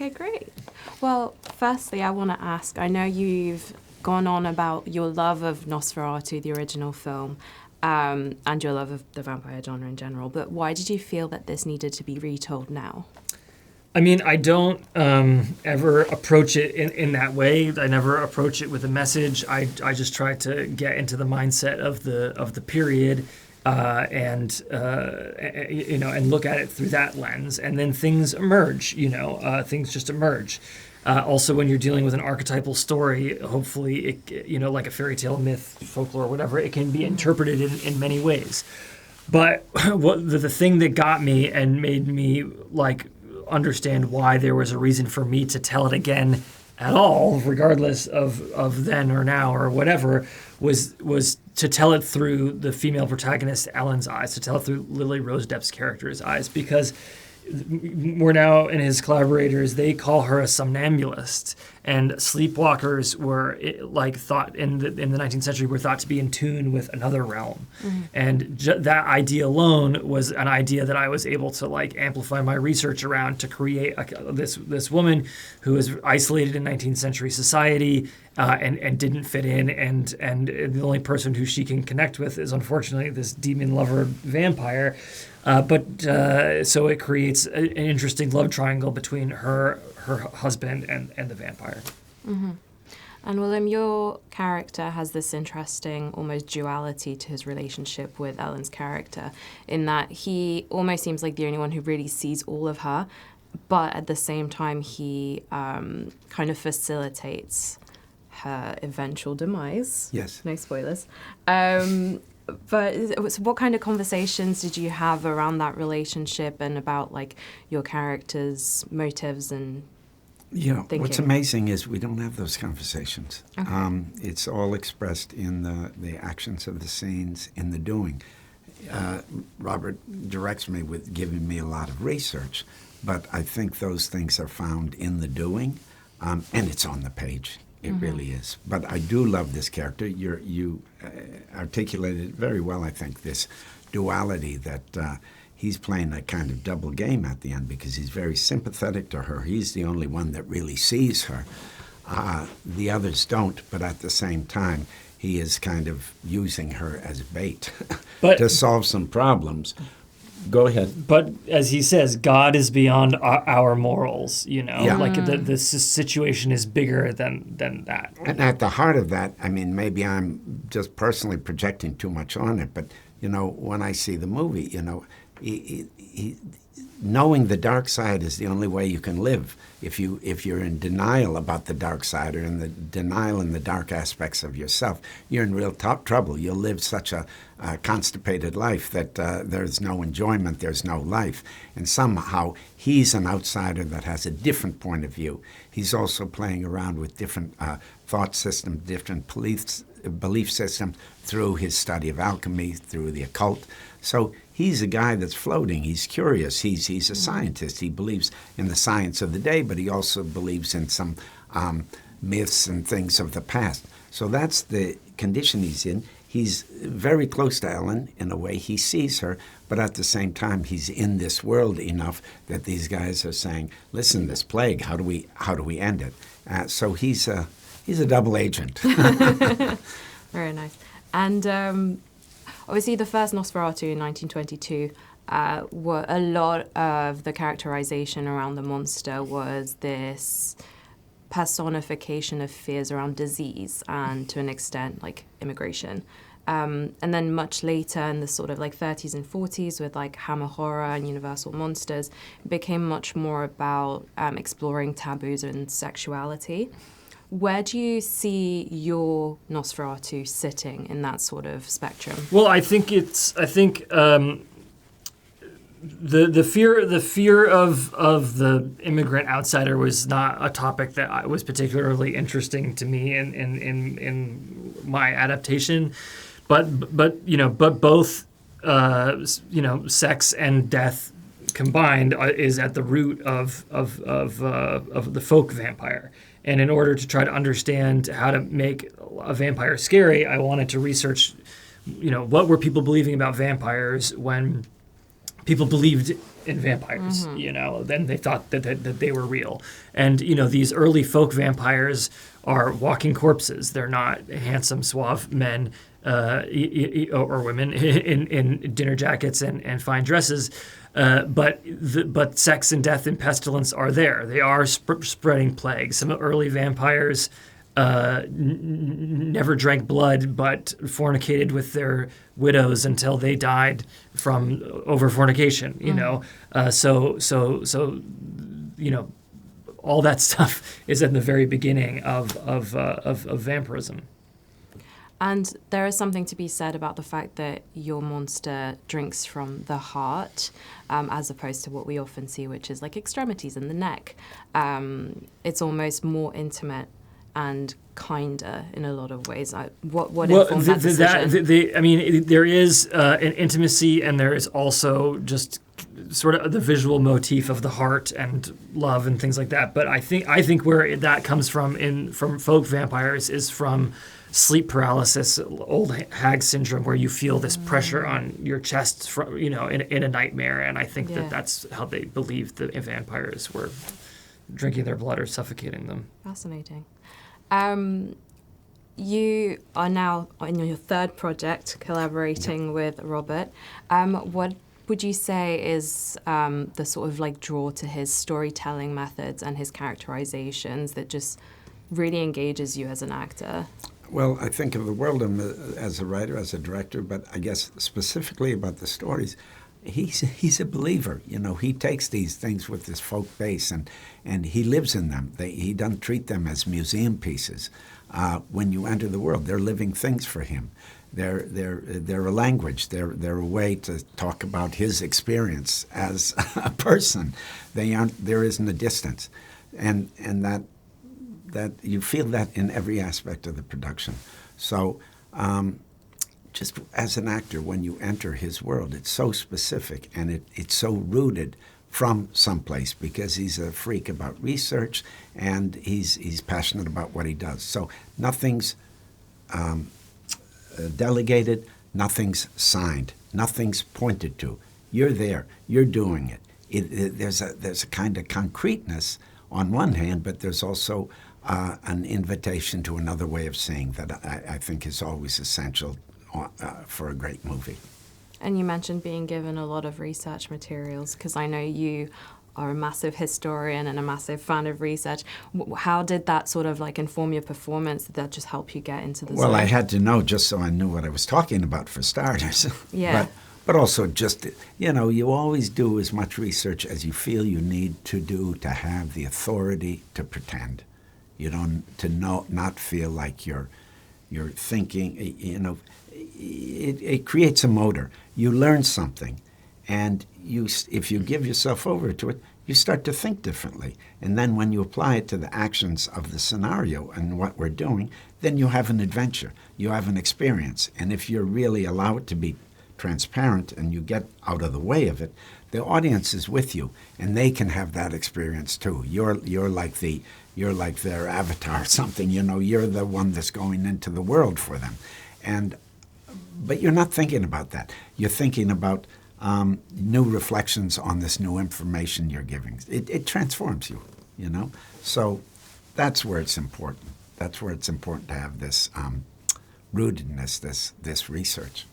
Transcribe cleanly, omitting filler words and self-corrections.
Okay, great. Well, firstly, I want to ask, I know you've gone on about your love of Nosferatu, the original film, and your love of the vampire genre in general, but why did you feel that this needed to be retold now? I mean, I don't ever approach it in that way. I never approach it with a message. I just try to get into the mindset of the period, and look at it through that lens, and then things emerge. Things just emerge. Also, when you're dealing with an archetypal story, hopefully, like a fairy tale, myth, folklore, whatever, it can be interpreted in many ways. But the thing that got me and made me understand why there was a reason for me to tell it again at all, regardless of then or now or whatever, was to tell it through the female protagonist Ellen's eyes, to tell it through Lily Rose Depp's character's eyes, because Murnau and his collaborators, they call her a somnambulist, and sleepwalkers were thought in the 19th century were thought to be in tune with another realm, and that idea alone was an idea that I was able to amplify my research around to create this woman who was isolated in 19th century society and didn't fit in, and the only person who she can connect with is unfortunately this demon lover vampire. So it creates an interesting love triangle between her husband and the vampire. Mm-hmm. And Willem, your character has this interesting almost duality to his relationship with Ellen's character, in that he almost seems like the only one who really sees all of her, but at the same time he kind of facilitates her eventual demise. Yes. No spoilers. But what kind of conversations did you have around that relationship and about your character's motives and thinking? What's amazing is we don't have those conversations. Okay. It's all expressed in the actions of the scenes, in the doing. Robert directs me with giving me a lot of research, but I think those things are found in the doing, and it's on the page. It really is. But I do love this character. You articulated it very well, I think, this duality that he's playing a kind of double game at the end, because he's very sympathetic to her. He's the only one that really sees her. The others don't, but at the same time, he is kind of using her as bait to solve some problems. Go ahead. But as he says, God is beyond our morals, Yeah. The situation is bigger than that. And at the heart of that, I mean, maybe I'm just personally projecting too much on it, but, when I see the movie, knowing the dark side is the only way you can live. If you're in denial about the dark side, or in the denial in the dark aspects of yourself, you're in real trouble. You'll live such a constipated life that there's no enjoyment, there's no life. And somehow he's an outsider that has a different point of view. He's also playing around with different thought systems, different belief systems through his study of alchemy, through the occult. So he's a guy that's floating. He's curious. He's a scientist. He believes in the science of the day, but he also believes in some myths and things of the past. So that's the condition he's in. He's very close to Ellen in a way. He sees her, but at the same time, he's in this world enough that these guys are saying, "Listen, this plague. How do we end it?" So he's a double agent. Very nice. And obviously, the first Nosferatu in 1922, a lot of the characterization around the monster was this personification of fears around disease and, to an extent, immigration. And then much later, in the sort of 30s and 40s, with Hammer horror and Universal monsters, it became much more about exploring taboos and sexuality. Where do you see your Nosferatu sitting in that sort of spectrum? Well, I think the fear of the immigrant outsider was not a topic that was particularly interesting to me in my adaptation, but both sex and death combined is at the root of the folk vampire. And in order to try to understand how to make a vampire scary, I wanted to research, what were people believing about vampires when people believed in vampires, then they thought that they were real. And, these early folk vampires are walking corpses. They're not handsome, suave men or women in dinner jackets and fine dresses. But sex and death and pestilence are there. They are spreading plague. Some early vampires never drank blood, but fornicated with their widows until they died from over fornication. So all that stuff is in the very beginning of vampirism. And there is something to be said about the fact that your monster drinks from the heart, as opposed to what we often see, which is like extremities in the neck. It's almost more intimate and kinder in a lot of ways. What informed that decision? There is an intimacy, and there is also just sort of the visual motif of the heart and love and things like that. But I think where that comes from folk vampires is from sleep paralysis, old hag syndrome, where you feel this pressure on your chest from in a nightmare. And I think that's how they believed the vampires were drinking their blood or suffocating them. Fascinating. You are now on your third project, collaborating with Robert. What would you say is the sort of like draw to his storytelling methods and his characterizations that just really engages you as an actor? Well, I think of the world as a writer, as a director, but I guess specifically about the stories, he's a believer. He takes these things with this folk base and he lives in them. He doesn't treat them as museum pieces. When you enter the world, they're living things for him. They're a language. They're a way to talk about his experience as a person. There isn't a distance, and that you feel that in every aspect of the production. So just as an actor, when you enter his world, it's so specific and it's so rooted from someplace because he's a freak about research and he's passionate about what he does. So nothing's delegated, nothing's signed, nothing's pointed to. You're there, you're doing it. There's a kind of concreteness on one hand, but there's also an invitation to another way of seeing that I think is always essential for a great movie. And you mentioned being given a lot of research materials, because I know you are a massive historian and a massive fan of research. How did that sort of like inform your performance? Did that just help you get into the zone? Well, I had to know just so I knew what I was talking about, for starters. Yeah. But also just, you always do as much research as you feel you need to do to have the authority to pretend. Not feel like you're thinking, it creates a motor. You learn something, and if you give yourself over to it, you start to think differently. And then when you apply it to the actions of the scenario and what we're doing, then you have an adventure. You have an experience. And if you really allow it to be transparent and you get out of the way of it, the audience is with you, and they can have that experience too. You're like their avatar or something. You're the one that's going into the world for them. But you're not thinking about that. You're thinking about new reflections on this new information you're giving. It transforms you, So that's where it's important. That's where it's important to have this rootedness, this research.